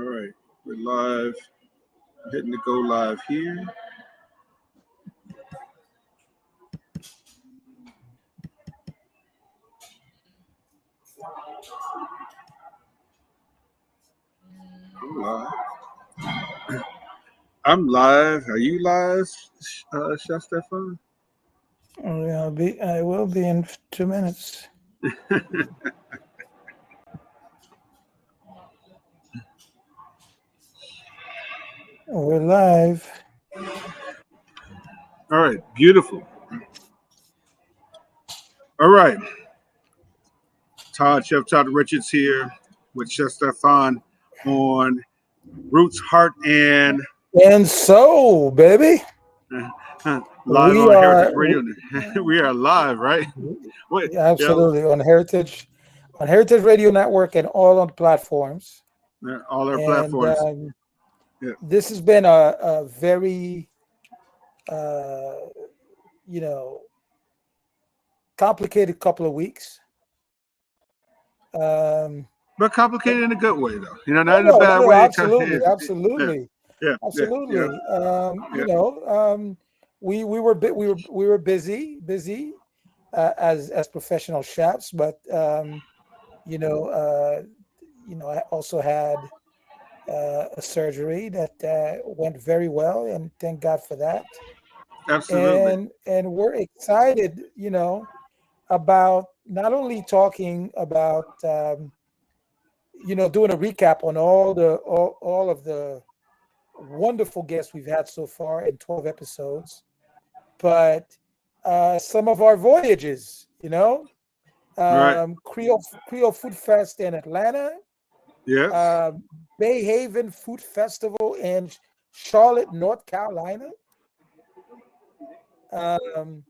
All right, we're live. Hitting the go live here. I'm live. I'm live. Are you live, Chef Stephan? I will be in 2 minutes. We're live. All right, beautiful. All right, Chef Todd Richards here with Chef Stephan on Roots, Heart, and And so, baby, live we on Heritage are Radio. We are live, right? Wait, absolutely on Heritage Radio Network and all on platforms. all our And platforms. Yeah. this has been a very, uh, complicated couple of weeks. But complicated in a good way, though. Not in a No, bad way. absolutely, Yeah, absolutely. yeah, yeah, yeah. Absolutely. Yeah. We were busy as professional chefs, but you know, uh, I also had a surgery that went very well, and thank God for that. Absolutely. And we're excited, about not only talking about doing a recap on all of the wonderful guests we've had so far in 12 episodes, but some of our voyages, Right. Creole Food Fest in Atlanta, Yes. uh, Bay Haven Food Festival in Charlotte, North Carolina. Um,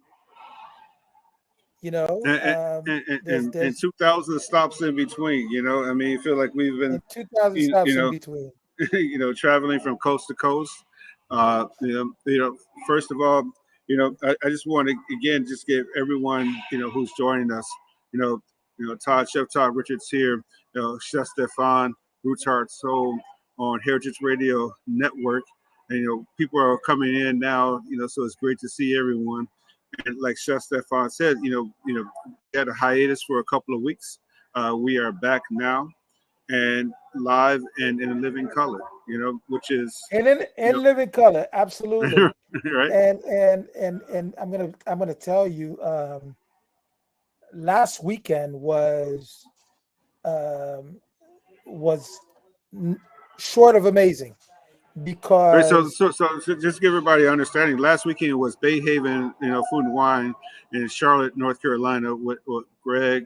And, and there's 2,000 stops in between. I mean, I feel like we've been, and 2,000 you, you stops in know, between. traveling from coast to coast. Uh, you know, you know. First of all, I just want to again just give everyone who's joining us. Chef Todd Richards here. Chef Stephan, Roots Heart Soul on Heritage Radio Network. And people are coming in now. So it's great to see everyone. And like Chef Stephan said, we had a hiatus for a couple of weeks. We are back now and live and in a living color, which is And in living color, absolutely. right. And I'm gonna tell you, last weekend um, was short of amazing Right. So, because just give everybody an understanding. Last weekend was Bay Haven, Food and Wine in Charlotte, North Carolina, with Greg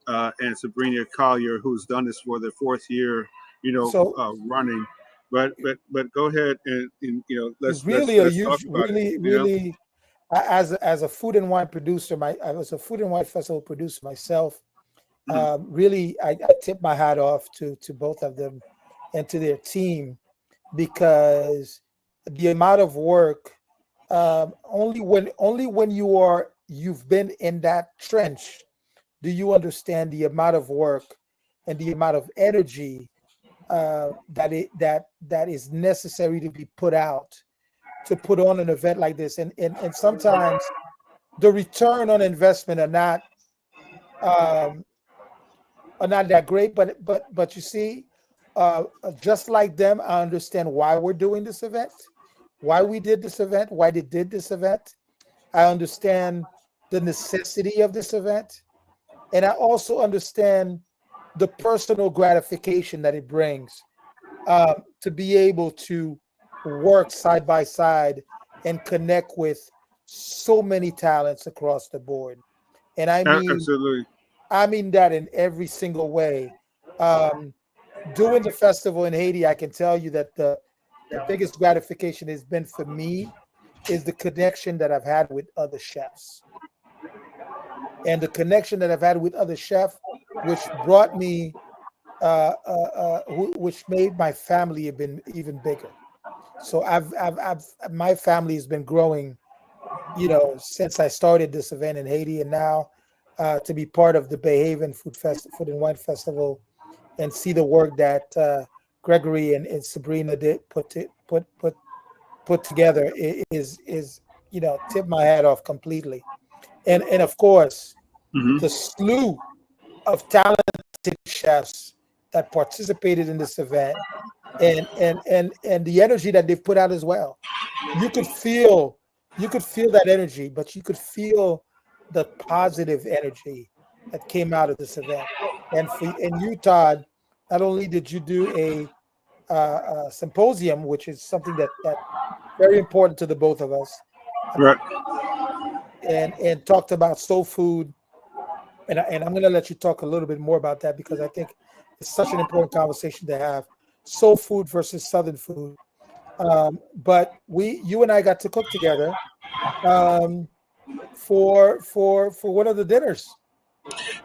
and Sabrina Collier, who's done this for the fourth year, so running. But go ahead and it's let's really a talk huge, about it. really as a food and wine producer. I was a food and wine festival producer myself. Really, I tip my hat off to both of them and to their team, because the amount of work, only when you've been in that trench do you understand the amount of work and the amount of energy that is necessary to be put out to put on an event like this. And sometimes the return on investment um, are not that great, but you see, just like them, I understand why we're doing this event, why we did this event, why they did this event. I understand the necessity of this event, and I also understand the personal gratification that it brings, to be able to work side by side and connect with so many talents across the board. And Absolutely. I mean that in every single way. Um, Doing the festival in Haiti, I can tell you that the biggest gratification has been for me is the connection that I've had with other chefs, and the connection that I've had with other chefs, which brought me, which made my family have been even bigger. So my family has been growing, since I started this event in Haiti, and now to be part of the Bay Haven Food and Wine Festival and see the work that Gregory and Sabrina did put together is tip my hat off completely. And of course, Hmm. the slew of talented chefs that participated in this event, and the energy that they've put out as well. You could feel you could feel that energy, but you could feel the positive energy that came out of this event. And you, Todd, not only did you do a symposium, which is something that very important to the both of us, Right. and talked about soul food. And I'm going to let you talk a little bit more about that because I think it's such an important conversation to have. Soul food versus Southern food. But you and I got to cook together um, for one of the dinners.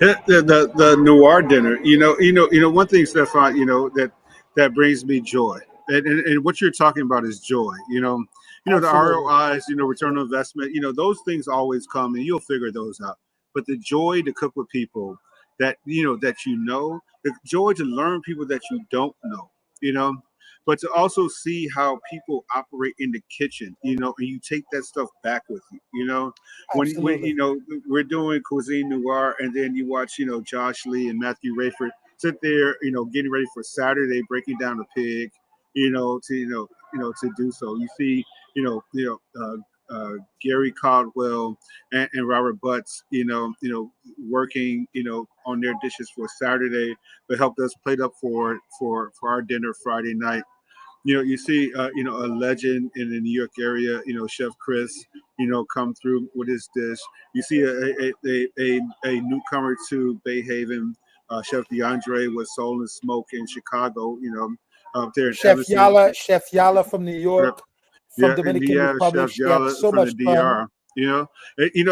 The noir dinner. One thing, Stefan. That brings me joy, and what you're talking about is joy. The Absolutely. ROIs. Return on investment. Those things always come, and you'll figure those out. But the joy to cook with people that the joy to learn people that you don't know. You know. But to also see how people operate in the kitchen, and you take that stuff back with you, when Absolutely. we're doing cuisine noir, and then you watch Josh Lee and Matthew Rayford sit there, getting ready for Saturday, breaking down a pig, to do so. You see, Gary Caldwell and Robert Butts, working, on their dishes for Saturday, but helped us plate up for our dinner Friday night. You see, a legend in the New York area, Chef Chris, come through with his dish. You see a newcomer to Bay Haven, Chef DeAndre with Soul and Smoke in Chicago, up there in Evanston. Chef Yala from New Yep. York, from Yeah, and Dominican yeah, Republic. Chef She had Yala so from the much fun. DR. And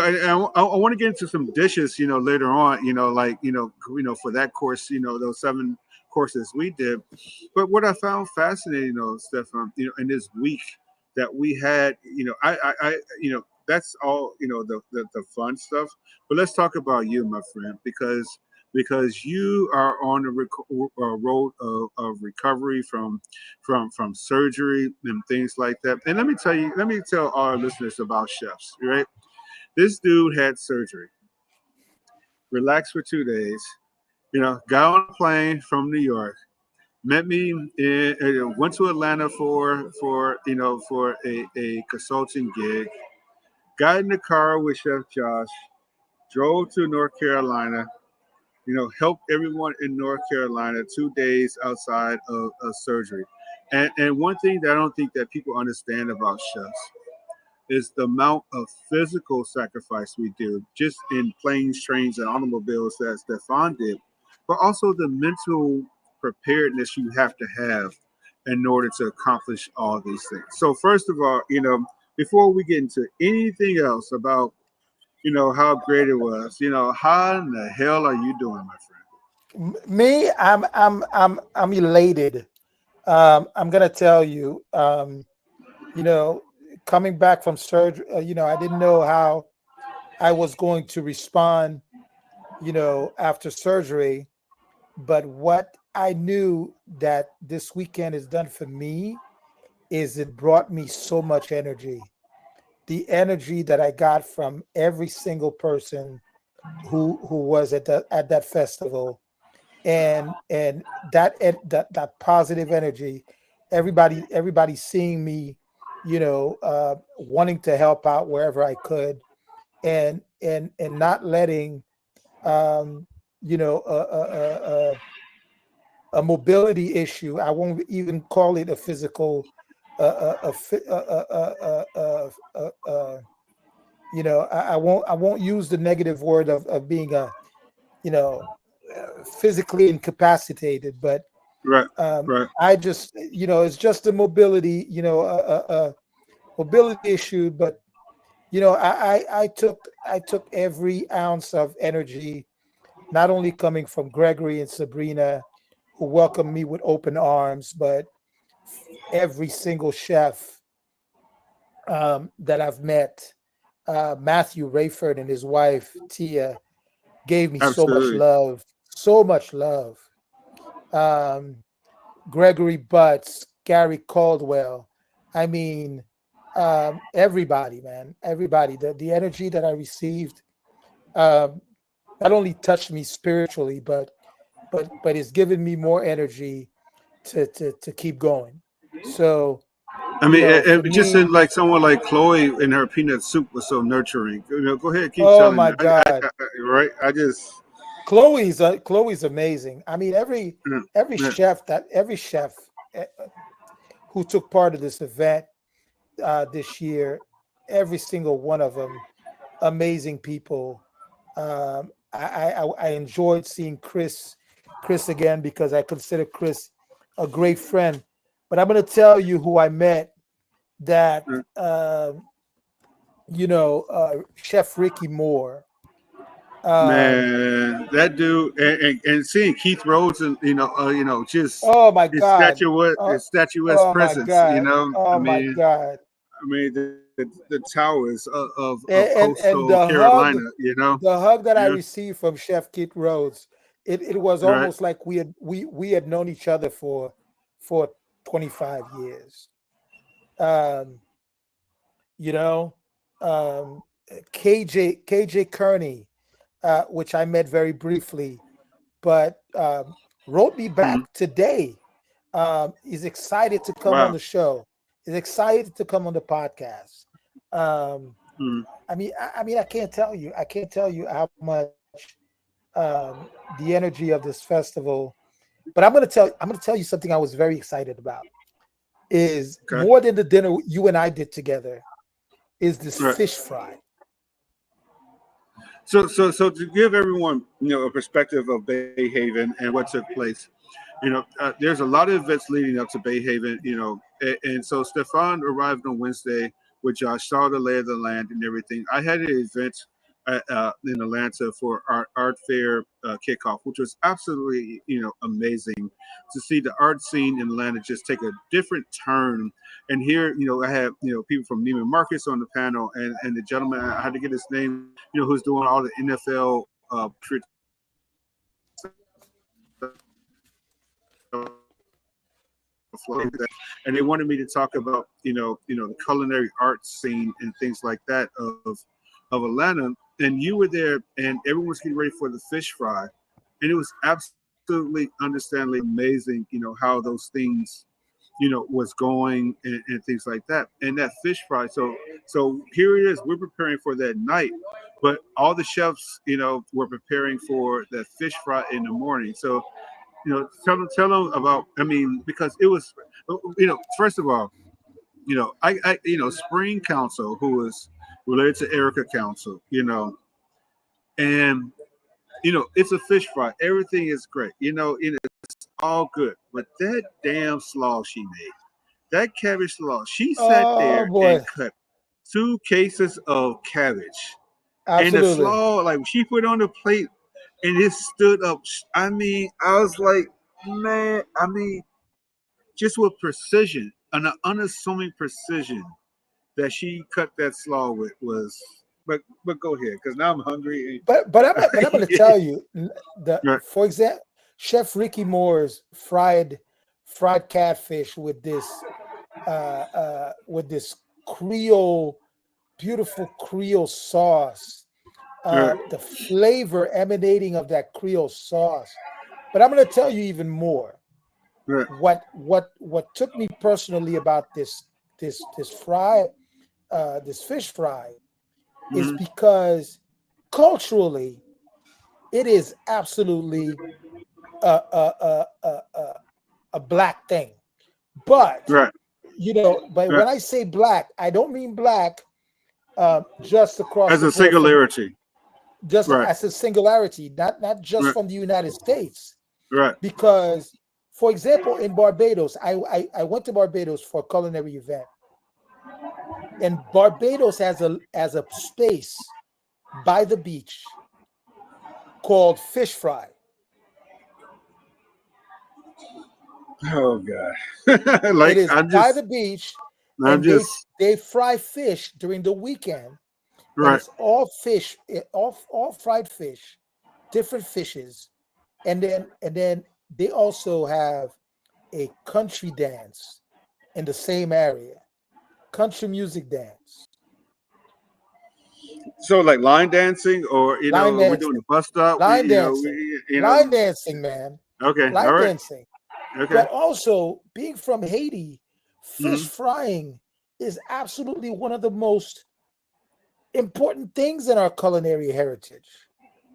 I want to get into some dishes, later on, like for that course, those 7 courses we did. But what I found fascinating, though, Stefan, in this week that we had, that's all, the fun stuff. But let's talk about you, my friend, because you are on the road of recovery from surgery and things like that. And let me tell our listeners about chefs, right? This dude had surgery, relaxed for 2 days, got on a plane from New York, met me went to Atlanta for a consulting gig, got in the car with Chef Josh, drove to North Carolina, helped everyone in North Carolina 2 days outside of surgery. And one thing that I don't think that people understand about chefs is the amount of physical sacrifice we do just in planes, trains, and automobiles that Stefan did, but also the mental preparedness you have to have in order to accomplish all these things. So first of all, before we get into anything else about, how great it was, how in the hell are you doing, my friend? Me, I'm elated. I'm gonna tell you, you know, coming back from surgery, I didn't know how I was going to respond, after surgery. But what I knew that this weekend has done for me is it brought me so much energy. The energy that I got from every single person who was at that festival, and that positive energy, everybody seeing me, wanting to help out wherever I could, and not letting um, you know a, a mobility issue. I won't even call it a physical, a, phy- I won't use the negative word of being you know physically incapacitated, but Right, right, I just, it's just a mobility, a mobility issue. But I took every ounce of energy, not only coming from Gregory and Sabrina, who welcomed me with open arms, but every single chef that I've met. Matthew Rayford and his wife Tia gave me so much absolutely. love, so much love. Um, Gregory Butts, Gary Caldwell. I mean, everybody, man, everybody. The energy that I received um, not only touched me spiritually, but it's given me more energy to keep going. So, I you mean, know, for just in, me, like someone like Chloe and her peanut soup was so nurturing. Go ahead, keep oh telling my me. God, Right? I just, Chloe's amazing. I mean, yeah, yeah. every chef uh, who took part of this event this year, every single one of them, amazing people. I enjoyed seeing Chris again because I consider Chris a great friend. But I'm going to tell you who I met that Yeah. Chef Ricky Moore. Um, Man, that dude, and seeing Keith Rhodes, and just oh my his God. statuesque Oh my presence. God. I Oh my mean, God. the towers of And coastal Carolina. the hug that I Yeah, received from Chef Keith Rhodes, it was right. almost like we had known each other for 25 years. Um, you know, um, KJ Kearney, which I met very briefly, but wrote me Mm, back today. He's excited to come on wow. the show. He's excited to come on the podcast. Um, Mm, I mean, I can't tell you how much the energy of this festival. But I'm gonna tell you something I was very excited about. Is okay. more than the dinner you and I did together. Is this Right. fish fry? So to give everyone a perspective of Bay Haven and what took place, there's a lot of events leading up to Bay Haven, and so Stephan arrived on Wednesday with Josh, saw the lay of the land and everything. I had an event in Atlanta for our art fair kickoff, which was absolutely amazing to see the art scene in Atlanta just take a different turn. And here, I have people from Neiman Marcus on the panel, and the gentleman, I had to get his name, who's doing all the NFL and they wanted me to talk about the culinary art scene and things like that of Atlanta. And you were there, and everyone was getting ready for the fish fry, and it was absolutely understandably amazing. How those things was going, and things like that, and that fish fry. So here it is. We're preparing for that night, but all the chefs were preparing for that fish fry in the morning. So tell them about. I mean, because it was, first of all, Spring Council, who is related to Erica Council, and it's a fish fry. Everything is great, it's all good. But that damn slaw she made, that cabbage slaw, she sat Oh there and boy, cut 2 cases of cabbage, and the absolutely. slaw, like she put on the plate, and it stood up. I mean, I was like, man, I mean, just with precision, an unassuming precision that she cut that slaw with was. But go ahead, because now I'm hungry. But I'm going to tell you the Right, for example, Chef Ricky Moore's fried catfish with this Creole beautiful Creole sauce, right, the flavor emanating of that Creole sauce. But I'm going to tell you even more. right. What took me personally about this fish fry is Mm-hmm. because culturally it is absolutely a black thing. But Right, but right. when I say black, I don't mean black just across As the a board from singularity. just Right, as a singularity, not just right, from the United States. right, Because, for example, in Barbados, I went to Barbados for a culinary event, and Barbados has a space by the beach called Fish Fry. oh god. It Like is by the beach, I'm and they just they fry fish during the weekend, and right. it's all fish, all fried fish, different fishes, and then they also have a country dance in the same area, country music dance, So like line dancing, or line we're doing dancing, the bus stop. line dancing, line dancing, man, Okay, all line right, dancing. okay. But also, being from Haiti, fish Hmm. frying is absolutely one of the most important things in our culinary heritage.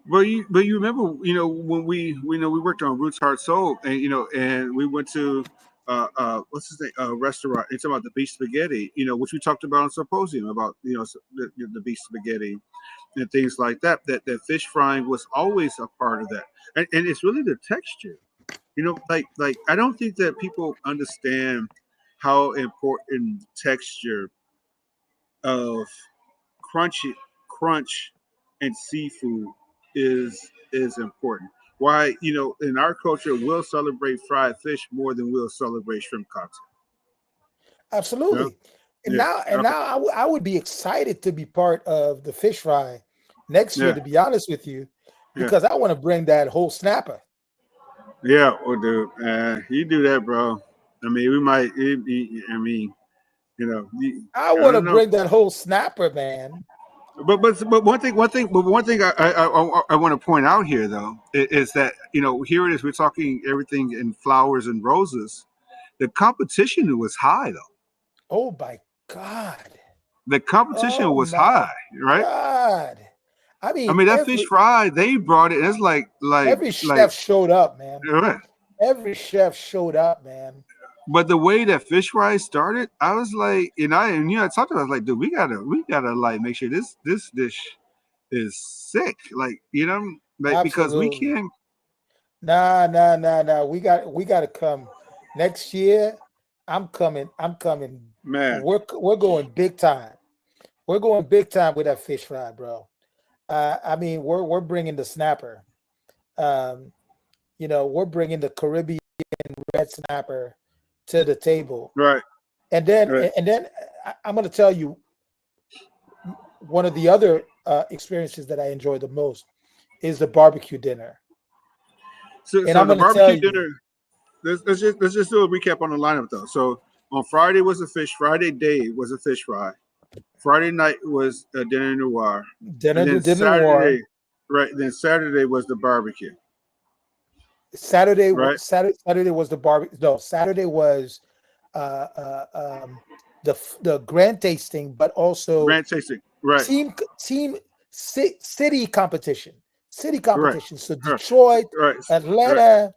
But you remember, when we worked on Roots Heart Soul, and and we went to what's his name, restaurant. It's about the beef spaghetti, which we talked about on symposium about the beef spaghetti and things like that. That fish frying was always a part of that, and it's really the texture. Like I don't think that people understand how important texture of crunchy crunch and seafood is important. Why, in our culture, we'll celebrate fried fish more than we'll celebrate shrimp cocktail. Yeah, Absolutely. And yeah, now, I would be excited to be part of the fish fry next year, yeah, to be honest with you, yeah, because I want to bring that whole snapper. yeah. Well, dude, you do that, bro. I mean, we might. I mean, I I want to don't know. bring that whole snapper, man. But one thing I want to point out here though is that here it is, we're talking everything in flowers and roses. The competition was high though. Oh my God. The competition Oh was my high, right? God. I I mean, mean, that fish fry, they brought it. It's every like chef showed up, man. uh, Every chef showed up, man. but the way that fish fry started, I was like, I talked about, I was like, dude, we gotta like make sure this dish is sick, like like, because we Absolutely. can't. Nah, nah, nah, nah. We got to come next year. I'm coming. I'm coming. Man, We're going big time. We're going big time with that fish fry, bro. I mean, we're bringing the snapper. Um, we're bringing the Caribbean red snapper to the table, right, and then right. I'm going to tell you one of the other experiences that I enjoy the most is the barbecue dinner, So, and so I'm the going to tell barbecue you, dinner. Let's just do a recap on the lineup though. So on Friday was a fish. Friday day was a fish fry. Friday night was a dinner noir, and then dinner noir. Saturday, right? Then Saturday was the barbecue, Saturday, right? Saturday was the barbecue. No, Saturday was uh, uh, um, the grand tasting, but also Grand tasting, right? team city competition, city Correct. competition. So Right. Detroit, Right. Right. Atlanta,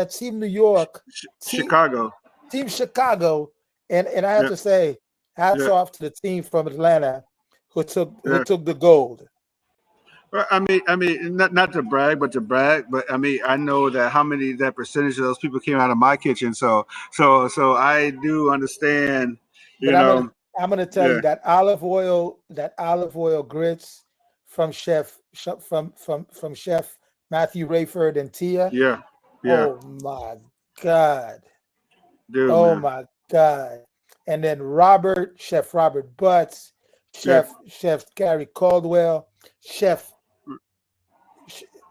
team New York, team Chicago. team Chicago, and I have Yeah. to say, hats Yeah. off to the team from Atlanta who Yeah. took the gold. Well, I mean, not to brag, but to brag. But I mean, I know that how many that percentage of those people came out of my kitchen. So I do understand. But You know. I'm gonna tell Yeah. you that olive oil grits from from Chef Matthew Rayford and Tia. Yeah. Yeah. Oh my God. Dude, Oh man. my God. And then Chef Robert Butts, Yeah. Chef Gary Caldwell, Chef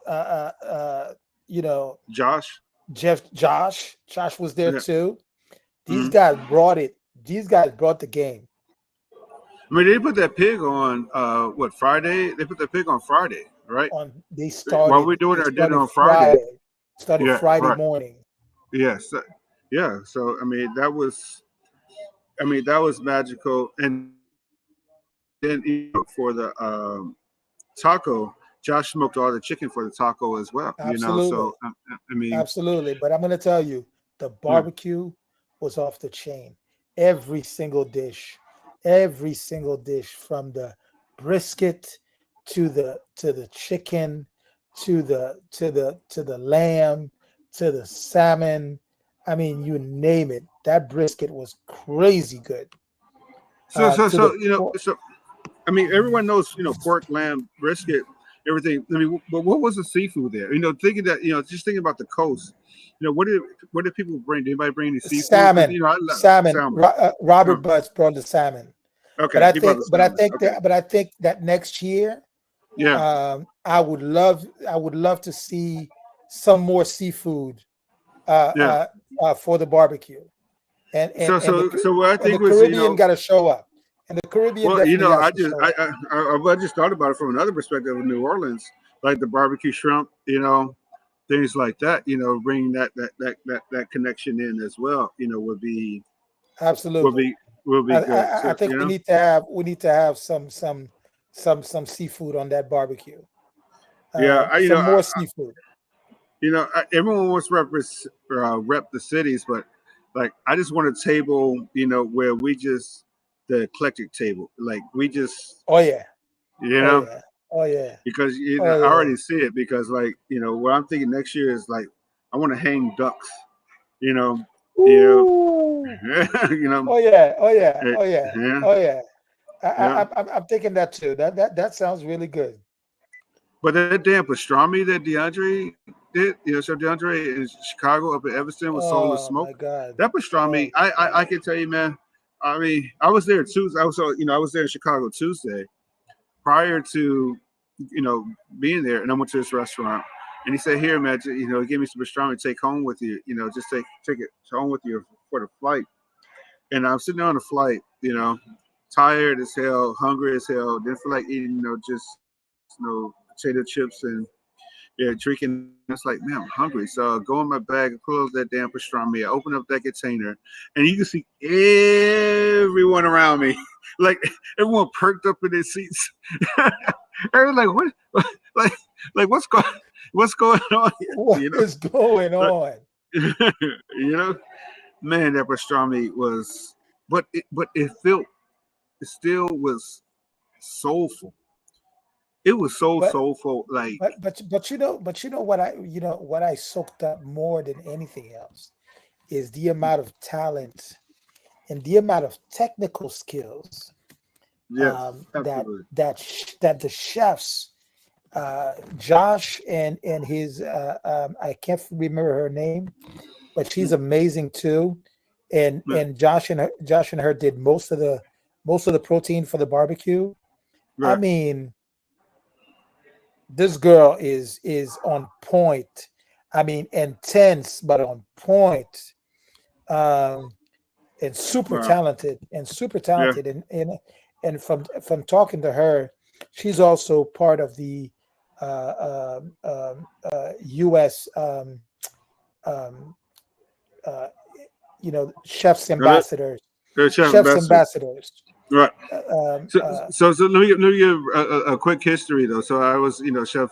uh uh uh you know Josh. Josh was there Yeah. too. These Mhm. guys brought it. These guys brought the game I mean, they put that pig on what, Friday? They put that pig on Friday, right? on. While we're doing They our dinner started on Friday. Yeah. Friday Right. morning. Yes. Yeah. So I mean that was magical, and then for the taco, Josh smoked all the chicken for the taco as well. Absolutely. So I mean, Absolutely. But I'm going to tell you, the yeah, barbecue was off the chain. Every single dish from the brisket to the chicken to the lamb to the salmon. I mean, you name it. That brisket was crazy good. so so To the so you know pork. so I mean, everyone knows, pork, lamb, brisket, everything. I mean, but what was the seafood there? Thinking that, just thinking about the coast. What did people bring? Did anybody bring any seafood? Because Salmon, I love salmon. salmon. Robert Oh, Butts brought the salmon, okay, he brought the salmon. Okay, but I think that next year, yeah, I would love to see some more seafood Yeah. For the barbecue, and and So and the so so what I and the think was, Caribbean got to show up, and the Caribbean well, definitely has I to just show up. I just thought about it from another perspective of New Orleans, like the barbecue shrimp, things like that. Bringing that connection in as well. Would Absolutely. be would I, be good. I, I So think we need to have some seafood on that barbecue. yeah, Some more seafood. everyone wants to rep the cities, but like I just want a table, where we just the eclectic table, like we just, Oh yeah. you Oh know, yeah. Oh yeah. because Oh I yeah. already see it because like what I'm thinking next year is like I want to hang ducks, you know, you Ooh. you know, Oh yeah. Oh yeah. eh, Oh yeah. yeah, Oh yeah. I, I, yeah. I'm thinking that too. That sounds really good. But that damn pastrami that DeAndre did, Chef DeAndre in Chicago up in Evanston with Soul Oh Smoke, my God. that Oh pastrami, my I God. can tell you, man. I mean, I was there Tuesday. I was there in Chicago Tuesday prior to, being there, and I went to this restaurant, and he said, "Here, man, give me some pastrami to take home with you. Just take it home with you for the flight." And I'm sitting there on the flight, tired as hell, hungry as hell, didn't feel like eating, just potato chips and yeah, drinking. It's like, man, I'm hungry. So I go in my bag and pull out that damn pastrami. I open up that container, and you can see everyone around me, like everyone perked up in their seats. Everyone's like, what? Like, what's going on here? What is going But, on? you know, man, that pastrami was, it still was soulful. It was so But soulful, like what I soaked up more than anything else is the amount of talent and the amount of technical skills yes, that absolutely. that the chefs, Josh and his, I can't remember her name, but she's amazing too. And Josh and her did most of the protein for the barbecue. I Right. mean, this girl is on point. I mean, intense but on point. Um, and super Wow. talented and super Yeah. talented and from talking to her, she's also part of the US um, uh, chefs Got it. ambassadors, The chef chefs ambassador. ambassadors. Right. Uh, um, So, uh, let me give a quick history though. So I was, chef,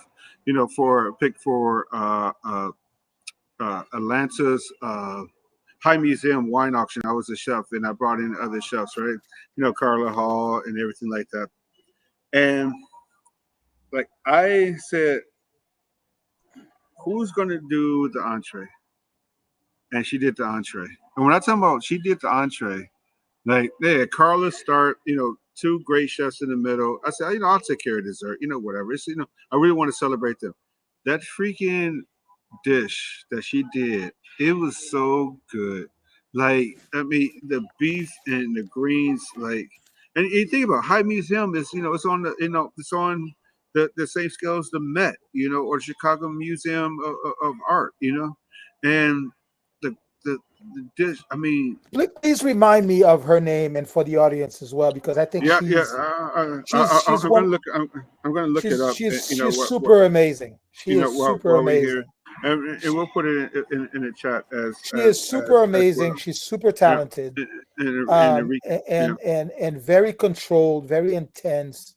for pick for Atlanta's High Museum wine auction. I was a chef, and I brought in other chefs, right? Carla Hall and everything like that. And like I said, who's gonna do the entree? And she did the entree. And when I tell about she did the entree, like they had Carla start, two great chefs in the middle. I said, I'll take care of dessert, whatever. It's, I really want to celebrate them. That freaking dish that she did, it was so good. Like, I mean, the beef and the greens, like, and you think about High Museum is, it's on it's on the same scale as the Met, or Chicago Museum of Art, and the the dish. I mean, please remind me of her name and for the audience as well, because I think yeah, yeah. she's I'm gonna one. look. I'm gonna look it She's up. she's What she's super amazing. She is super while we're here, amazing. and we'll put it in the chat She is super as well. amazing. She's super Yeah, talented, in the recap. Yeah, and very controlled, very intense.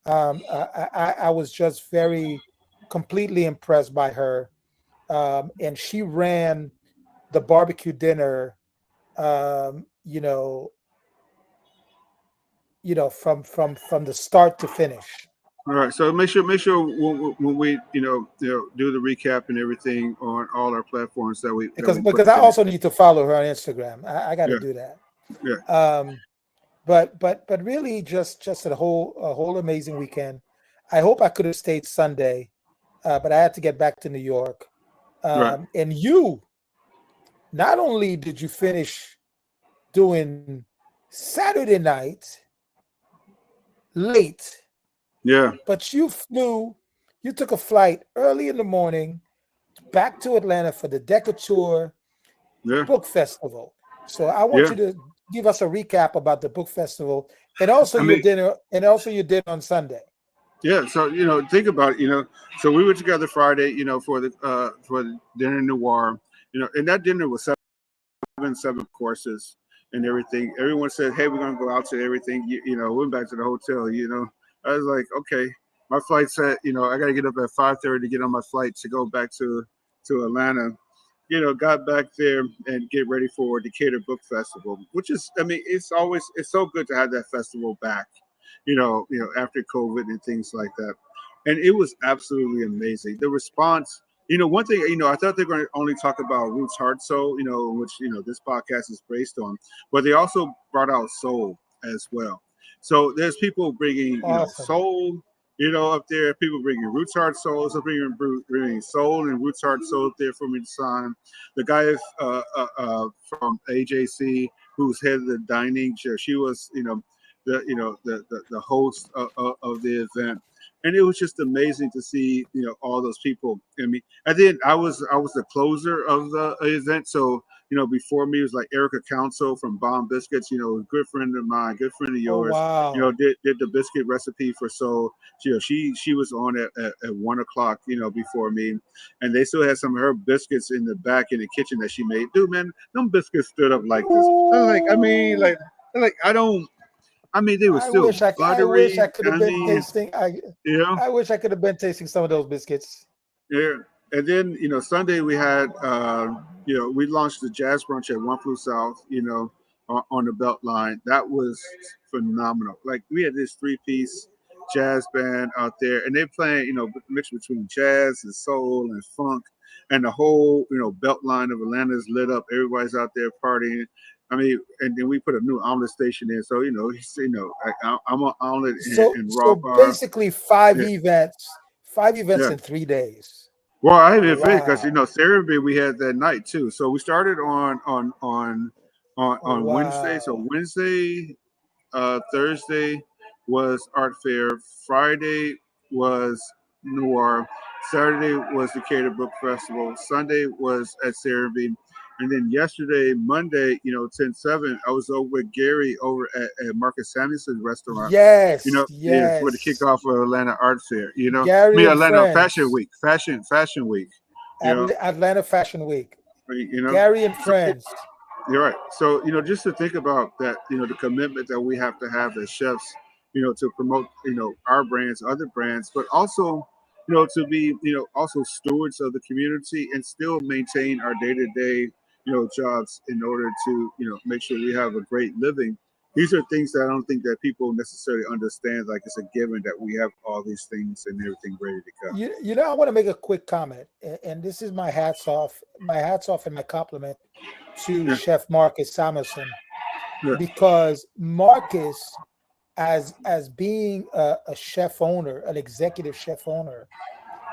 I was just very completely impressed by her, and she ran the barbecue dinner. Um, you know, from the start to finish. all right. So make sure when we do the recap and everything on all our platforms that because we put because I it in. also need to follow her on Instagram. I got to Yeah, do that. yeah, Um, but really, just a whole amazing weekend. I hope I could have stayed Sunday, but I had to get back to New York. right. And you, not only did you finish doing Saturday night late, Yeah, but you took a flight early in the morning back to Atlanta for the Deca tour, Yeah, book festival. So I want yeah. you to give us a recap about the book festival and also I your mean, dinner and also your dinner on Sunday. yeah. So think about it. So we were together Friday. For the dinner noir. And that dinner was seven courses and everything. Everyone said, "Hey, we're gonna go out to everything." Went back to the hotel. I was like, "Okay." My flight said, I got to get up at 5:30 to get on my flight to go back to Atlanta. Got back there and get ready for Decatur Book Festival, which is, I mean, it's so good to have that festival back. After COVID and things like that, and it was absolutely amazing. The response. One thing, I thought they were going to only talk about Roots Heart Soul, which, this podcast is based on, but they also brought out soul as well. So there's people bringing, Awesome. soul, up there, people bringing Roots Heart Soul, so bringing soul and Roots Heart Soul up there for me to sign. The guy from AJC, who's head of the dining chair, she was, the host of the event, and it was just amazing to see all those people. I mean, at the end, I was the closer of the event, so before me was like Erica Council from Bomb Biscuits, a good friend of mine, good friend of Oh yours. wow. Did the biscuit recipe for Soul. She was on at 1 o'clock, before me, and they still had some of her biscuits in the back in the kitchen that she made. Dude, man, them biscuits stood up like this. I was like, I mean, like I don't. I mean, they were still I wish buttery. I could I have been mean, tasting. you know, I wish I could have been tasting some of those biscuits. yeah. And then Sunday we had we launched the jazz brunch at One Flew South. On the Belt Line. That was phenomenal. Like we had this three-piece jazz band out there, and they're playing mix between jazz and soul and funk, and the whole Belt Line of Atlanta is lit up. Everybody's out there partying. I mean, and then we put a new omelet station in. So I'm on omelet and raw So bar. basically Yeah, five events yeah. in 3 days. Well, I didn't fit because Wow. Cerebral we had that night too. So we started on Wednesday. So Wow. Wednesday, Thursday was art fair. Friday was Noir. Saturday was Decatur Book Festival. Sunday was at Cerebral. And then yesterday, Monday, 10/7, I was over with Gary over at Marcus Samuelson's restaurant. Yes, Yeah, for the yes. kickoff of Atlanta Art Fair. I Gary mean and Atlanta Fashion friends. Week, Fashion Week. You know, Atlanta Fashion Week. you know. Gary and So friends. you're right. So just to think about that, the commitment that we have to have as chefs, to promote, our brands, other brands, but also, to be, also stewards of the community and still maintain our day-to-day, jobs in order to, make sure we have a great living. These are things that I don't think that people necessarily understand. Like it's a given that we have all these things and everything ready to go. I want to make a quick comment, and this is my hats off, and my compliment to Yeah, Chef Marcus Samuelson, yeah, because Marcus, as being a chef owner, an executive chef owner,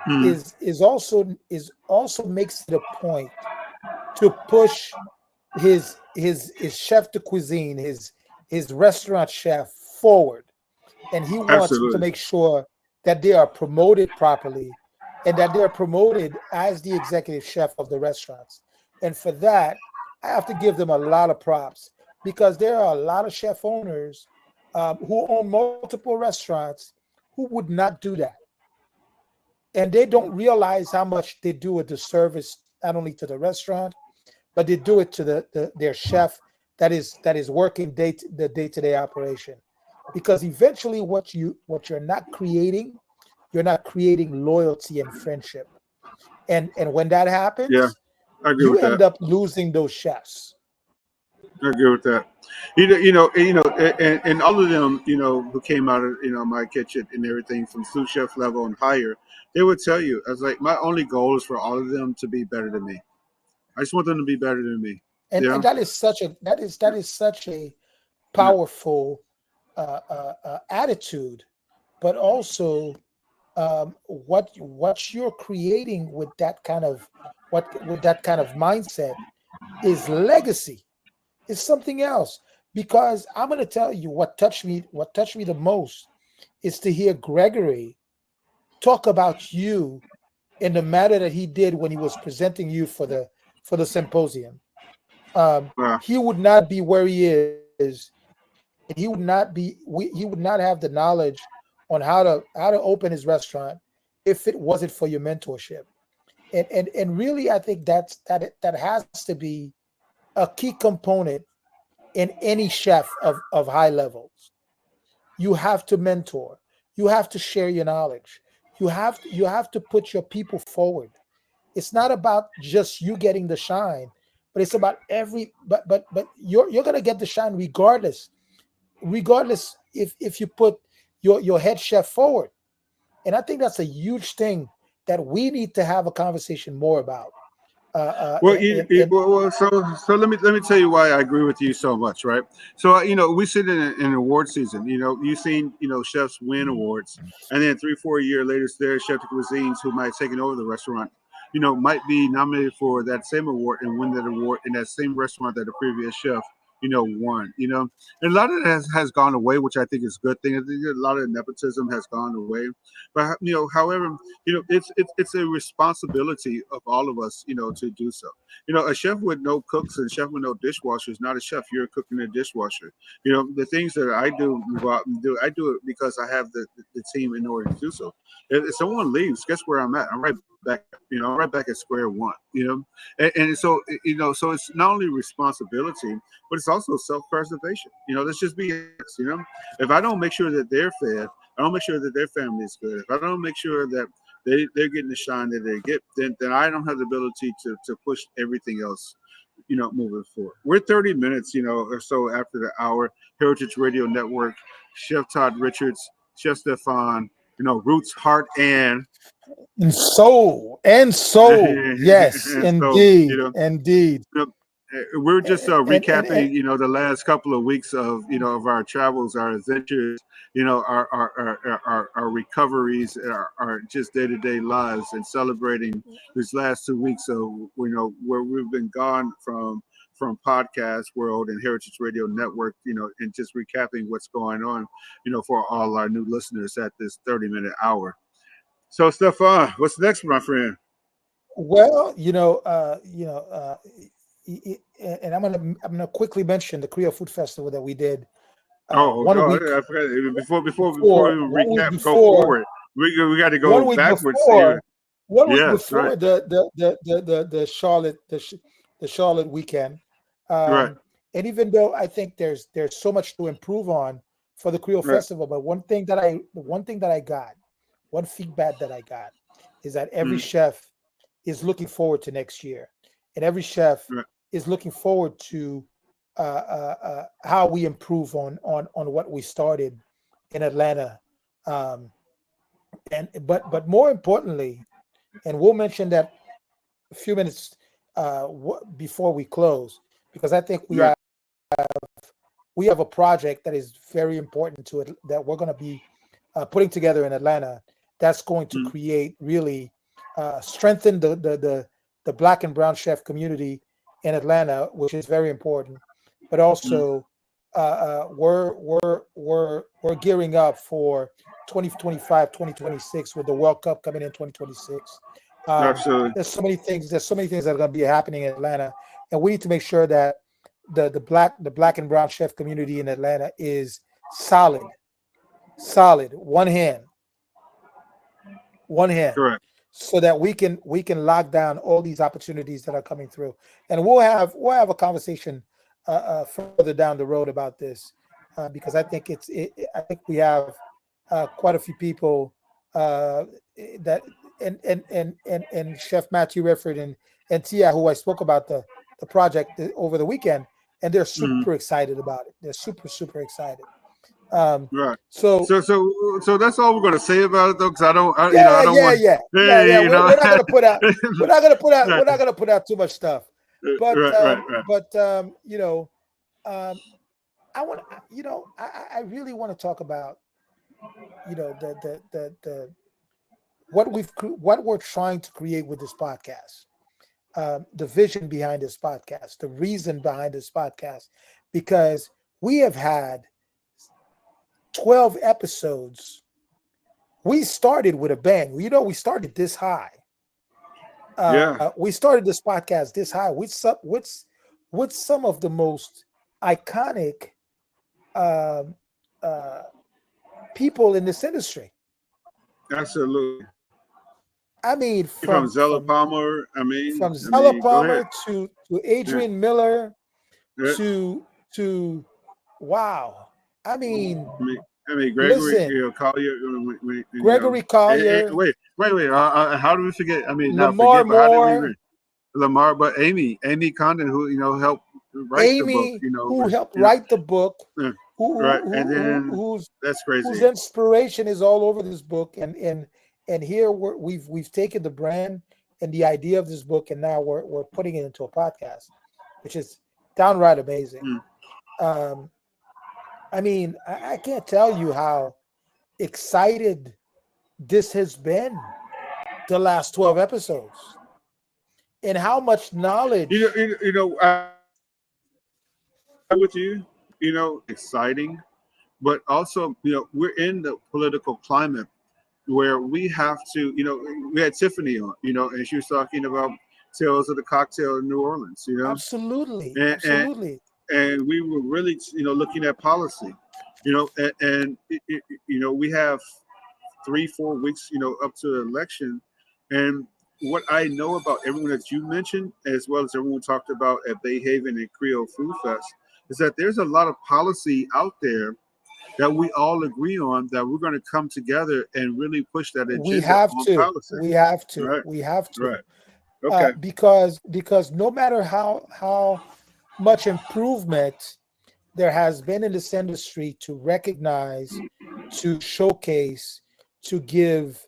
mm, is also makes it a point to push his chef de cuisine, his restaurant chef forward, and he wants to absolutely. make sure that they are promoted properly and that they're promoted as the executive chef of the restaurants. And for that, I have to give them a lot of props, because there are a lot of chef owners who own multiple restaurants who would not do that, and they don't realize how much they do a disservice not only to the restaurant, but they do it to their chef that is working the day-to-day operation. Because eventually what you're not creating loyalty and friendship. And when that Yeah, happens, I agree you with that. end up losing those chefs. I agree with that. And all of them, who came out of my kitchen and everything from sous chef level and higher, they would tell you, I was like, my only goal is for all of them to be better than me. I just want them to be better than me. And Yeah, that is such a yeah, powerful attitude, but also what you're creating with that kind of mindset is legacy, is something else. Because I'm going to tell you what touched me the most is to hear Gregory talk about you in the manner that he did when he was presenting you for the symposium. Wow. he would not be where he is, and he would not have the knowledge on how to open his restaurant if it wasn't for your mentorship. And really, I think that has to be a key component in any chef of high levels. You have to mentor. You have to share your knowledge. You have to put your people forward. It's not about just you getting the shine, but it's about every but you're gonna get the shine regardless if you put your head chef forward. And I think that's a huge thing that we need to have a conversation more about. Well, And so let me tell you why I agree with you so much, right? So we sit in award season. You've seen chefs win awards, and then 3 4 years later, there's chef de cuisines who might have taken over the restaurant. Might be nominated for that same award and win that award in that same restaurant that the previous chef won. And a lot of that has gone away, which I think is a good thing. I think a lot of nepotism has gone away, but however, it's a responsibility of all of us, to do so. A chef with no cooks and a chef with no dishwasher is not a chef. You're a cook and a dishwasher. The things that I do, go out and do, I do it because I have the team in order to do so. If someone leaves, guess where I'm at? I'm right back. I'm right back at square one. And so so it's not only responsibility, but it's also self-preservation. Let's just be honest. If I don't make sure that they're fed, I don't make sure that their family is good. If I don't make sure that they're getting the shine that they get, then I don't have the ability to push everything else, moving forward. We're 30 minutes, or so after the hour. Heritage Radio Network, Chef Todd Richards, Chef Stephan, Roots, Heart, and soul, yes, and so indeed, indeed. you know, we're just And recapping, the last couple of weeks of our travels, our adventures, our recoveries, our just day to day lives, and celebrating these last 2 weeks of where we've been gone from podcast world and Heritage Radio Network, and just recapping what's going on, for all our new listeners at this 30-minute hour. So, Stefan, what's next, my friend? well, and I'm gonna quickly mention the Creole Food Festival that we did Oh, one oh, week I forgot. Before we before, even one week recap, go before, forward. We got to one go week backwards here. before, one week Yes, right, before the Charlotte the Charlotte weekend. right, And even though I think there's so much to improve on for the Creole right. Festival, but one feedback that I got is that every Mm, chef is looking forward to next year, and every chef right. is looking forward to how we improve on what we started in Atlanta. Um, but more importantly, and we'll mention that a few minutes before we close, because I think Right. we have a project that is very important to it that we're going to be putting together in Atlanta. That's going to Mm, create really strengthen the Black and Brown chef community in Atlanta, which is very important. But mm, also, we're gearing up for 2025, 2026 with the World Cup coming in 2026. absolutely. There's so many things. There's so many things that are going to be happening in Atlanta, and we need to make sure that the black and brown chef community in Atlanta is solid, solid, one hand, Correct. so that we can lock down all these opportunities that are coming through, and we'll have a conversation further down the road about this, because I think I think we have quite a few people that and Chef Matthew Redford and Tia, who I spoke about the project over the weekend, and they're Mm, super excited about it. They're super excited. Um, right. so So that's all we're gonna say about it, though, because I yeah, don't yeah, want. yeah, yeah, Hey, yeah. We're not gonna put out right, we're not gonna put out too much stuff, but right. um, I want I really want to talk about the what we're trying to create with this podcast, the vision behind this podcast, the reason behind this podcast, because we have had 12 episodes. We started with a bang. We started this high. Yeah. We started this podcast this high. with some of the most iconic um, uh, people in this industry. Absolutely. I mean, From Zella Palmer. from I Zella mean, go ahead. Palmer to Yeah. Adrian Miller Yeah. to wow. I mean, I mean, Gregory, listen, Collier. Gregory Collier, Wait. How do we forget? I mean, not Lamar forget, but how did we? Moore, Lamar, but Amy Condon, who helped write the book. Amy, who helped write the book, Uh, right, and then who's that's whose crazy. inspiration is all over this book, and here we've taken the brand and the idea of this book, and now we're putting it into a podcast, which is downright amazing. Mm. Um, I mean, I can't tell you how excited this has been the last 12 episodes and how much knowledge I with you. Exciting, but also we're in the political climate where we have to. We had Tiffany on. And she was talking about Tales of the Cocktail in New Orleans. absolutely, And, and absolutely. and we were really looking at policy. We have 3-4 weeks up to the election, and what I know about everyone that you mentioned, as well as everyone talked about at Bay Haven and Creole Food Fest, is that there's a lot of policy out there that we all agree on, that we're going to come together and really push that We agenda have on to. policy. We have to. Right, We have right, to. okay, Because no matter how much improvement there has been in this industry to recognize, to showcase, to give,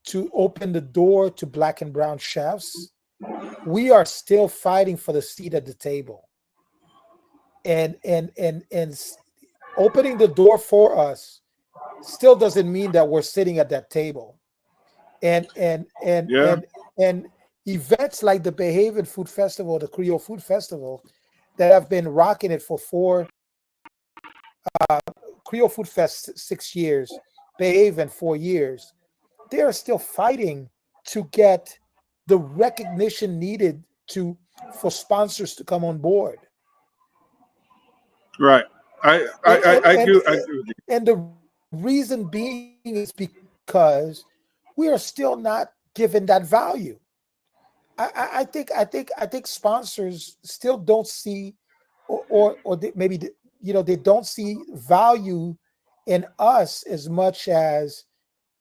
to open the door to black and brown chefs, we are still fighting for the seat at the table. And opening the door for us still doesn't mean that we're sitting at that table. And and and yeah, and and events like the Behavior Food Festival, the Creole Food Festival, that have been rocking it for Creole Food Fest 6 years, Behavior 4 years, they are still fighting to get the recognition needed to for sponsors to come on board. right. And and and I agree with you. and the reason being is because we are still not given that value. I think sponsors still don't see, or they don't see value in us as much as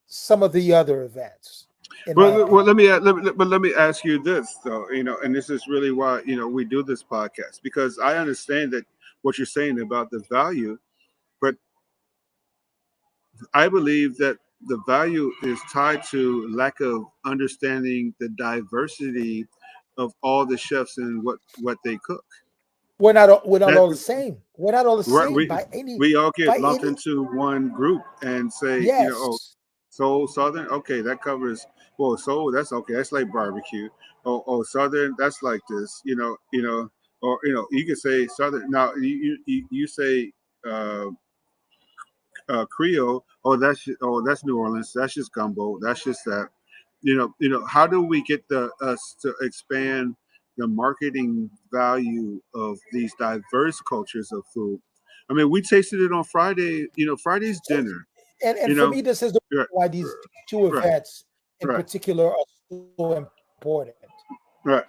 some of the other events, in my Well, opinion. let me ask you this though. And this is really why we do this podcast, because I understand that what you're saying about the value, but I believe that the value is tied to lack of understanding the diversity of all the chefs and what they cook. We're not That all the same. We're not all the right, same we all by get lumped any. into one group and say, oh, Yes, Soul Southern, okay, that covers. Well, Soul, that's okay, that's like barbecue. Oh, Southern, that's like this. Or you could say Southern. Now you say. Creole. That's New Orleans. That's just gumbo. That's just that. How do we get us to expand the marketing value of these diverse cultures of food? I mean, we tasted it on Friday. Friday's dinner. and You for know, me, this is the right, reason why these two right, events in right, particular are so important, right.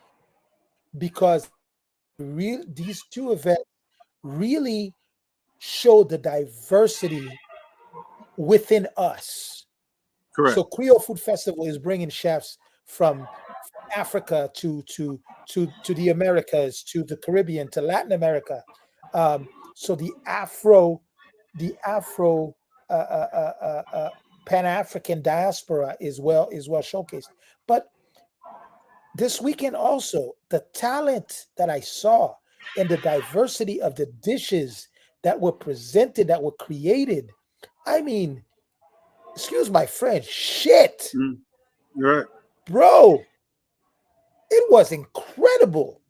because these two events really show the diversity within us. Correct. So Creole Food Festival is bringing chefs from Africa to the Americas, to the Caribbean, to Latin America. So the Afro Pan African diaspora is well showcased. But this weekend also, the talent that I saw and the diversity of the dishes that were presented, that were created. I mean, excuse my French, shit, Mm, right. bro, it was incredible.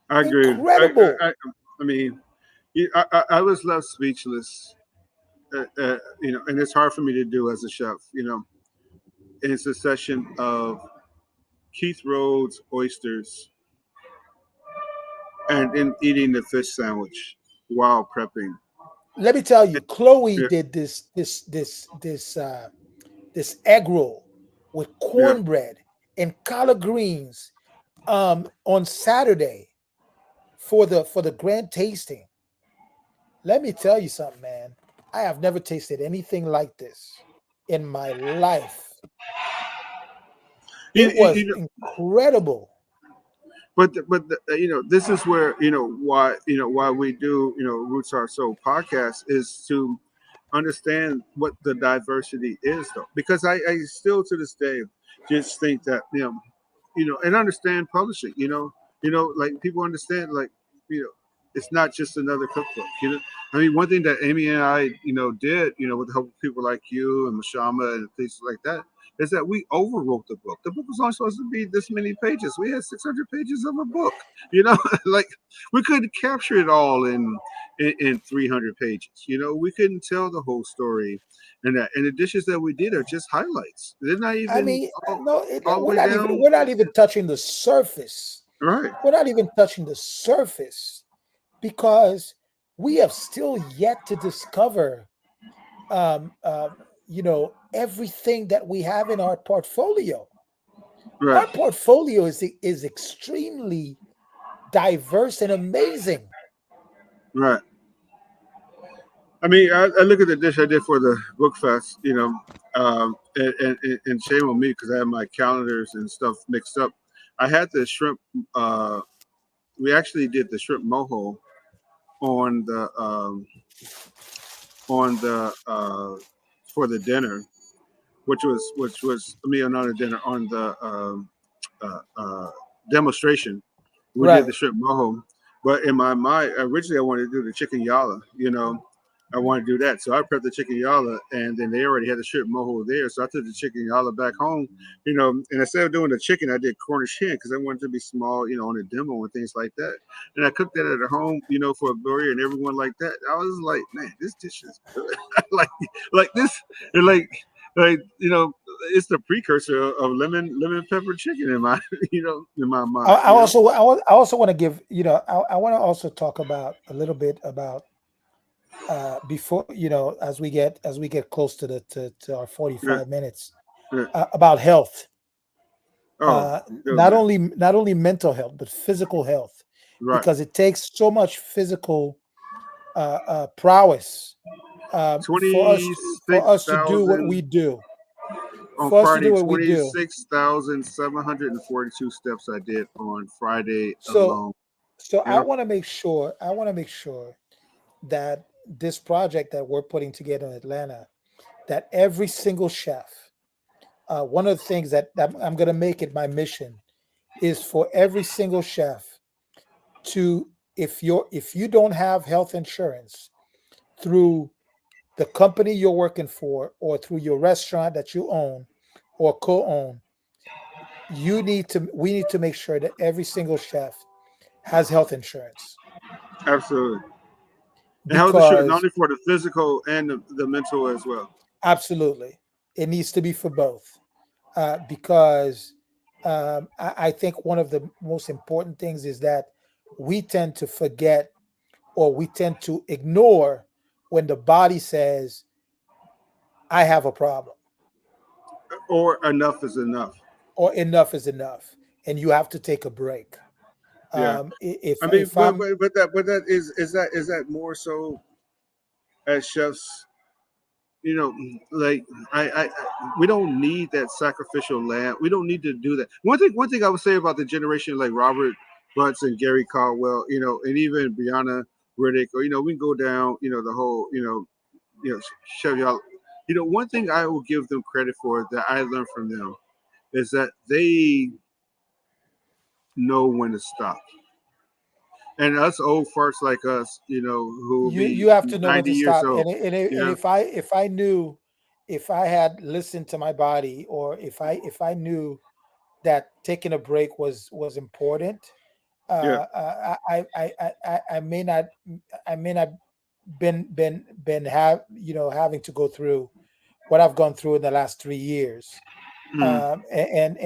I agree. Incredible. I mean, I was left speechless. And it's hard for me to do as a chef. It's a session of Keith Rhodes oysters and in eating the fish sandwich while prepping. Let me tell you, Chloe Yeah, did this egg roll with yeah. cornbread and collard greens on Saturday for the grand tasting. Let me tell you something, man. I have never tasted anything like this in my life. You, It you, was you know, incredible. this is where why we do Roots Are Soul podcast is to understand what the diversity is, though, because I still to this day just think that and understand publishing. Like people understand, like it's not just another cookbook. I mean, one thing that Amy and I, did, with the help of people like you and Mashama and things like that, is that we overwrote the book. The book was only supposed to be this many pages. We had 600 pages of a book. Like we couldn't capture it all in 300 pages. We couldn't tell the whole story, and the dishes that we did are just highlights. They're not I even mean, no, all the way down. we're not even touching the surface. Right, We're not even touching the surface because we have still yet to discover um, uh, everything that we have in our portfolio. right, Our portfolio is extremely diverse and amazing. right. I mean, I look at the dish I did for the book fest, and shame on me because I had my calendars and stuff mixed up. I had the shrimp. We actually did the shrimp mojo on the for the dinner, which was I mean not a dinner on the demonstration. We did the Right. shrimp mojo, but in my mind, originally I wanted to do the chicken yalla. I wanted to do that, so I prepped the chicken yalla, and then they already had the shrimp mojo there. So I took the chicken yalla back home, and instead of doing the chicken, I did Cornish hen because I wanted it to be small, on a demo and things like that. And I cooked that at home, for Gloria and everyone like that. I was like, man, this dish is good. like this, and it's the precursor of lemon pepper chicken in my in my mind. I also want to give I want to also talk about a little bit about before as we get close to to our Yeah, 45 minutes yeah. about health, Oh, good not man. only mental health but physical health, Right. because it takes so much physical prowess for Twenty-six us to do what we thousand do, on for us to Friday. do what we do. 26,742 steps I did on Friday So alone. so Yeah. I want to make sure that this project that we're putting together in Atlanta, that every single chef, one of the things that I'm going to make it my mission is for every single chef to, if you don't have health insurance through the company you're working for or through your restaurant that you own or co-own, we need to make sure that every single chef has health insurance, Absolutely. And health insurance not because only for the physical and the mental as well. absolutely it needs to be for both, because I think one of the most important things is that we tend to forget, or we tend to ignore, when the body says, I have a problem, Or enough is enough. or enough is enough, and you have to take a break. Yeah. I mean, If I'm but that is that more so as chefs, you know, like I we don't need that sacrificial lamb. We don't need to do that. One thing I would say about the generation like Robert Butts and Gary Caldwell, and even Brianna Riddick, or we can go down, the whole, Chevy. One thing I will give them credit for that I learned from them is that they know when to stop. And us old farts like us, who will you be have to know when 90 to years stop, old, and if I knew, if I had listened to my body, or if I knew that taking a break was important, yeah, I may not, I may not been have having to go through what I've gone through in the last 3 years, mm, and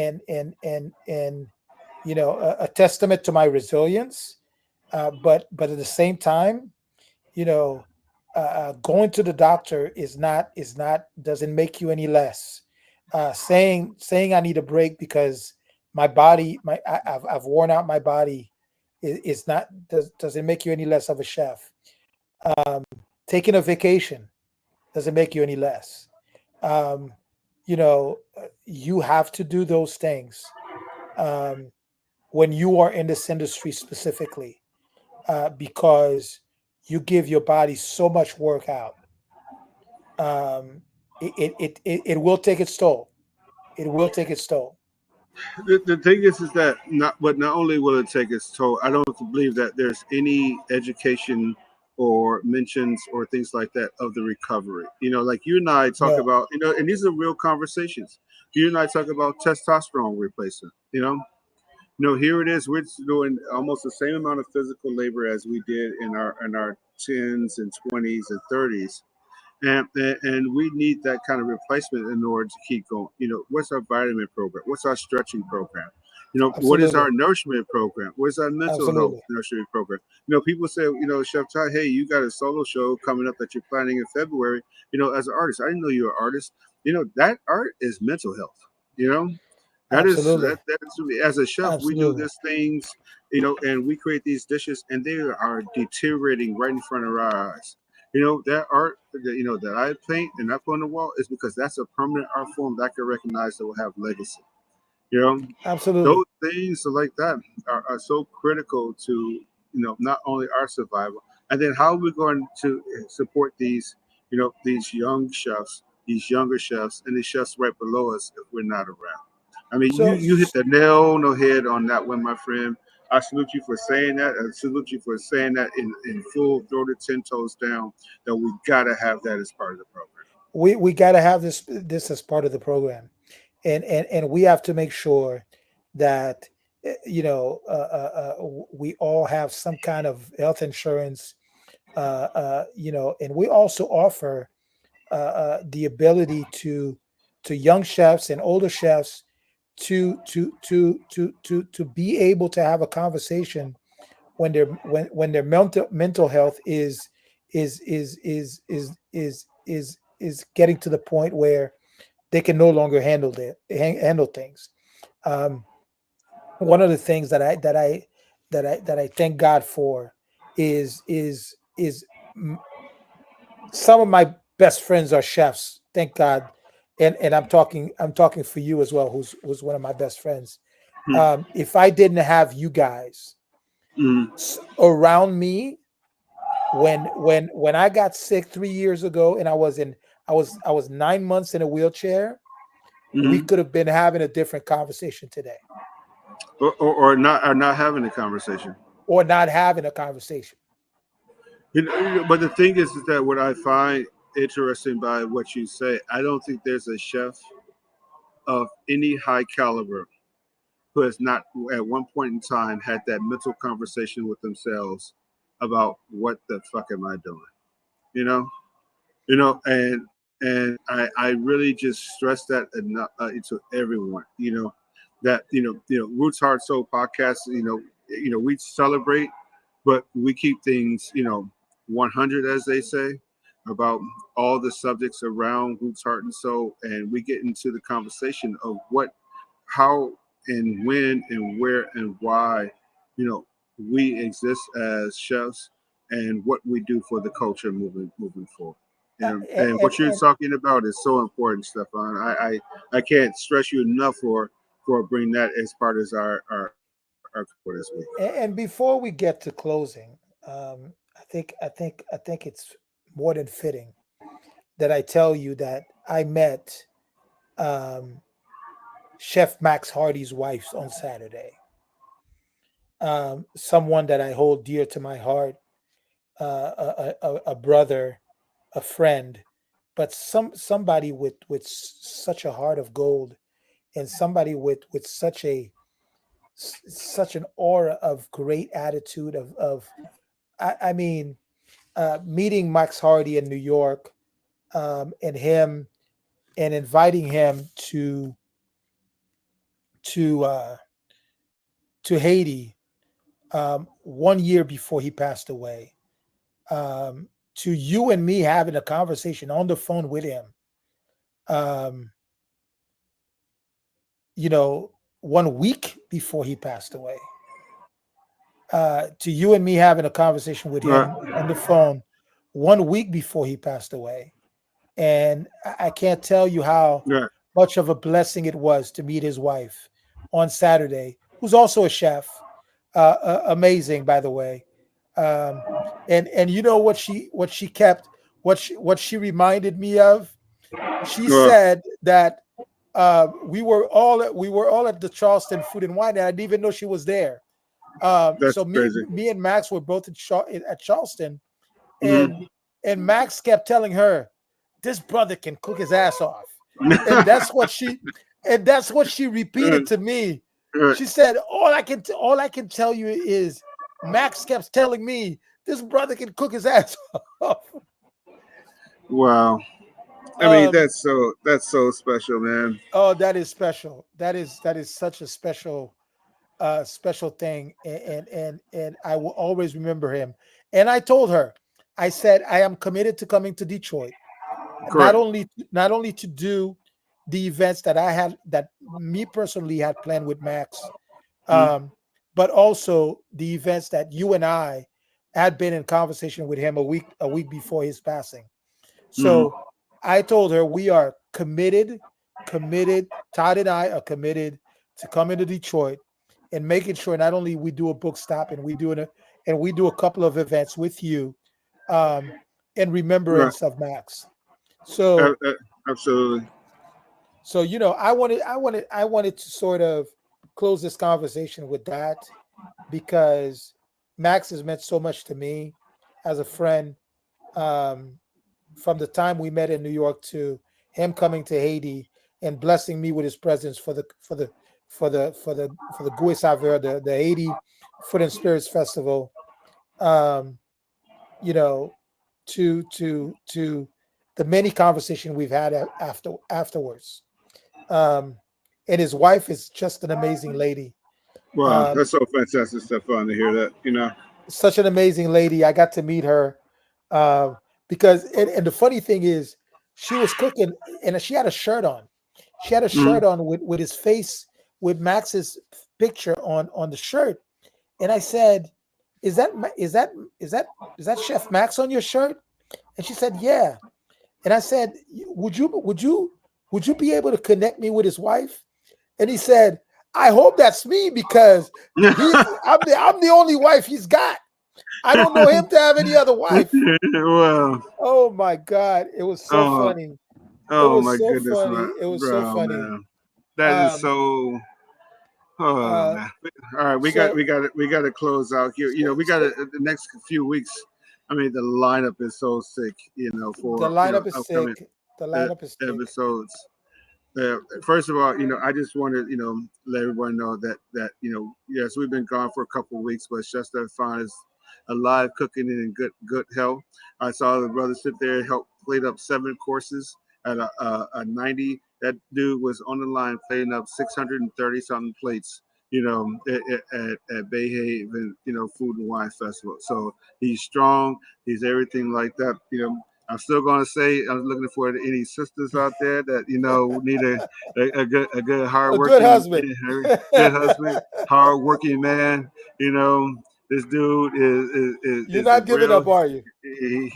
a testament to my resilience, But at the same time, you know, going to the doctor is not doesn't make you any less. Saying I need a break because my body, I've worn out my body, is not doesn't make you any less of a chef. Um, Taking a vacation doesn't make you any less. Um, you have to do those things um, when you are in this industry specifically, because you give your body so much work out. um, it will take its toll. It will take its toll. The thing is that not only will it take its toll, I don't believe that there's any education or mentions or things like that of the recovery. Like you and I talk No, about, and these are real conversations. You and I talk about testosterone replacement. Here it is. We're doing almost the same amount of physical labor as we did in our tens and 20s and 30s, and we need that kind of replacement in order to keep going. What's our vitamin program? What's our stretching program? What is our absolutely, nourishment program? What's our mental health absolutely. nourishment program? People say, Chef Todd, hey, you got a solo show coming up that you're planning in February. As an artist, I didn't know you were an artist. That art is mental health. You know, Absolutely. that is, as a chef, we do Absolutely. these things, and we create these dishes, and they are deteriorating right in front of our eyes. That art that that I paint and I put on the wall is because that's a permanent art form that I can recognize that will have legacy. You know, Absolutely. those things like that are so critical to not only our survival, and then how we're going to support these young chefs, these younger chefs, and the chefs right below us if we're not around. I mean, you So you hit the nail on the head on that one, my friend. I salute you for saying that. I salute you for saying that in full throated 10 toes down, that we gotta have that as part of the program. we got to have this as part of the program, and we have to make sure that we all have some kind of health insurance. And we also offer the ability to young chefs and older chefs to be able to have a conversation when their mental health is getting to the point where they can no longer handle things. Um, One of the things that I thank God for is some of my best friends are chefs. Thank God, and I'm talking for you as well, who's one of my best friends. If I didn't have you guys Mm-hmm. around me when I got sick 3 years ago, and I was 9 months in a wheelchair, we Mm-hmm. could have been having a different conversation today, Or not having a conversation. or not having a conversation. But the thing is that what I find interesting by what you say, I don't think there's a chef of any high caliber who has not at one point in time had that mental conversation with themselves about what the fuck am I doing? You know, and I really just stress that enough, to everyone. That Roots Heart Soul podcast. We celebrate, but we keep things 100, as they say, about all the subjects around Roots Heart and Soul, and we get into the conversation of what, how, and when, and where, and why you know we exist as chefs, and what we do for the culture moving forward. And And, what you're talking about is so important, Stefan. I can't stress you enough for bringing that as part of our for this week. and before we get to closing, I think it's more than fitting that I tell you that I met um, Chef Max Hardy's wife on Saturday. Someone that I hold dear to my heart, a brother, a friend, but somebody with such a heart of gold, and somebody with such an aura of great attitude of I mean, meeting Max Hardy in New York, and inviting him to to Haiti, 1 year before he passed away, to you and me having a conversation on the phone with him, um, you know, 1 week before he passed away, to you and me having a conversation with Right. him on the phone 1 week before he passed away. And I can't tell you how Right. much of a blessing it was to meet his wife on Saturday, who's also a chef. Amazing, by the way. Um, and you know what she kept, what she reminded me of. She Well, said that we were all at the Charleston Food and Wine, and I didn't even know she was there. that's So crazy. me and Max were both at Charleston, and Hmm. Max kept telling her, "This brother can cook his ass off," and that's what she repeated to me. Right. She said, all I can tell you is Max kept telling me this brother can cook his ass off." Wow. I mean, Um, that's so special, man. oh, that is special. That is such a special thing, and I will always remember him. And I told her, I said, I am committed to coming to Detroit, Correct. not only to do the events that I had, that me personally had planned with Max, Hmm. um, but also the events that you and I had been in conversation with him a week before his passing. Hmm. So I told her we are committed. Todd and I are committed to coming to Detroit and making sure not only we do a book stop and we do a couple of events with you, um, in Right. remembrance of Max. A- So a- Absolutely. you know, I wanted to sort of close this conversation with that, because Max has meant so much to me as a friend, um, from the time we met in New York to him coming to Haiti and blessing me with his presence for the Gouet Saveur, the Haiti Food and Spirits Festival. Um, you know, to the many conversation we've had afterwards. Um, and his wife is just an amazing lady. Wow, Um, that's so fantastic, Stefan, to hear that. You know. Such an amazing lady. I got to meet her, uh, because and the funny thing is, she was cooking and she had a shirt on. She had a Hmm. shirt on with his face, with Max's picture on the shirt. And I said, "Is that is that Chef Max on your shirt?" And she said, "Yeah." And I said, would you be able to connect me with his wife?" And he said, "I hope that's me, because I'm the only wife he's got. I don't know him to have any other wife." Wow. Oh my God. It was so Oh, funny. It oh was my so goodness, funny. It was so bro, funny. man. That is Um, so. Oh uh, man. All right, so we got to close out here. You know, we got to the next few weeks. I mean, the lineup is so sick. You know, the for lineup is upcoming sick. The lineup is sick. episodes. First of all, I just want to, let everyone know that yes, we've been gone for a couple of weeks, but Chef Stefan is alive, cooking and in good health. I saw the brother sit there and help plate up 7 courses at a 90. That dude was on the line plating up 630 something plates. At Bay Haven, Food and Wine Festival. So he's strong. He's everything like that. I'm still going to say I'm looking for any sisters out there that need a good A good hardworking husband. good husband, hardworking man. You know, this dude You're is a not giving real. up, are you? He,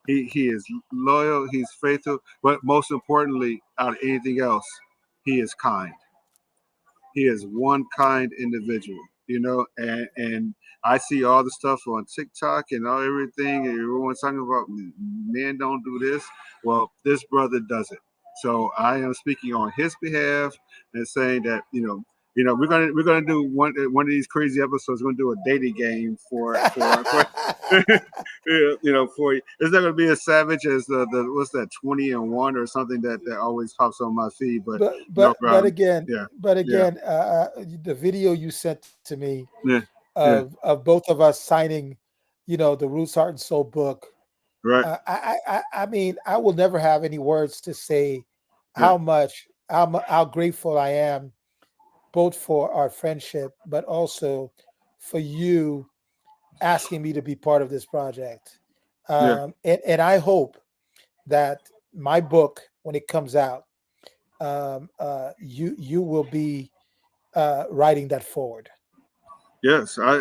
he he is loyal. He's faithful, but most importantly, out of anything else, he is kind. He is one kind individual, and I see all the stuff on TikTok and all everything, and everyone's talking about men don't do this. Well, this brother does it. So I am speaking on his behalf and saying that we're gonna do one of these crazy episodes. We're gonna do a dating game for for you. It's not gonna be as savage as the what's that 20 and 1 or something that always pops on my feed, but no problem. Yeah, but yeah, again, the video you sent to me yeah, yeah. of both of us signing, the Roots Heart and Soul book. Right. I mean, I will never have any words to say Yeah. how grateful I am, both for our friendship, but also for you asking me to be part of this project. Yeah. And I hope that my book, when it comes out, you will be writing that forward. Yes. I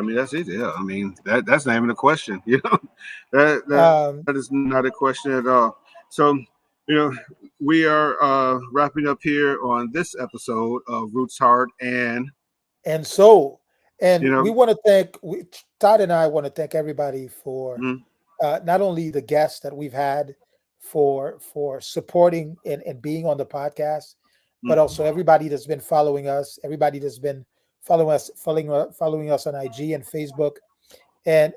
mean, that's it. Yeah. I mean, that's not even a question. You know, that Um, is not a question at all. So, you know, we are wrapping up here on this episode of Roots Heart, and and so, you and know, we want to thank Todd and I want to thank everybody for mm, not only the guests that we've had for supporting and being on the podcast, but mm, also everybody that's been following us, everybody that's been following us on IG and Facebook, and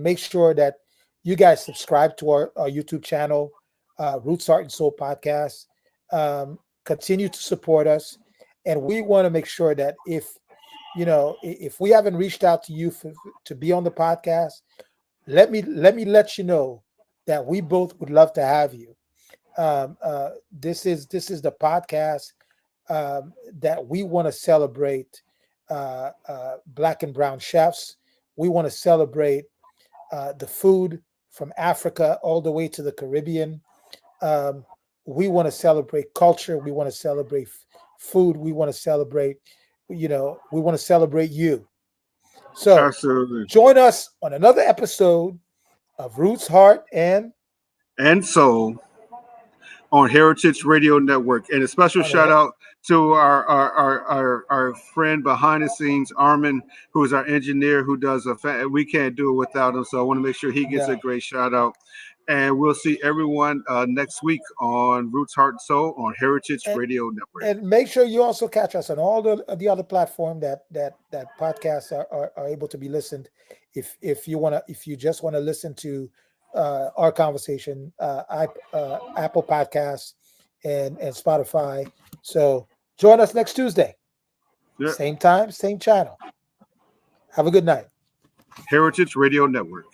make sure that you guys subscribe to our YouTube channel, Roots Heart and Soul Podcast. Continue to support us, and we want to make sure that if we haven't reached out to you to be on the podcast, let you know that we both would love to have you. This is the podcast that we want to celebrate black and brown chefs. We want to celebrate the food from Africa all the way to the Caribbean. Um, we want to celebrate culture. We want to celebrate food. We want to celebrate, we want to celebrate you. So absolutely. join us on another episode of Roots, Heart, and And so on Heritage Radio Network. And a special on shout it. out to our friend behind the scenes, Armin, who is our engineer, who does we can't do it without him. So I want to make sure he gets a No. great shout out. And we'll see everyone next week on Roots, Heart, and Soul on Heritage And Radio Network. and make sure you also catch us on all the other platform that podcasts are able to be listened. If you just want to listen to our conversation, Apple Podcasts and Spotify. So join us next Tuesday, Yeah. same time, same channel. Have a good night. Heritage Radio Network.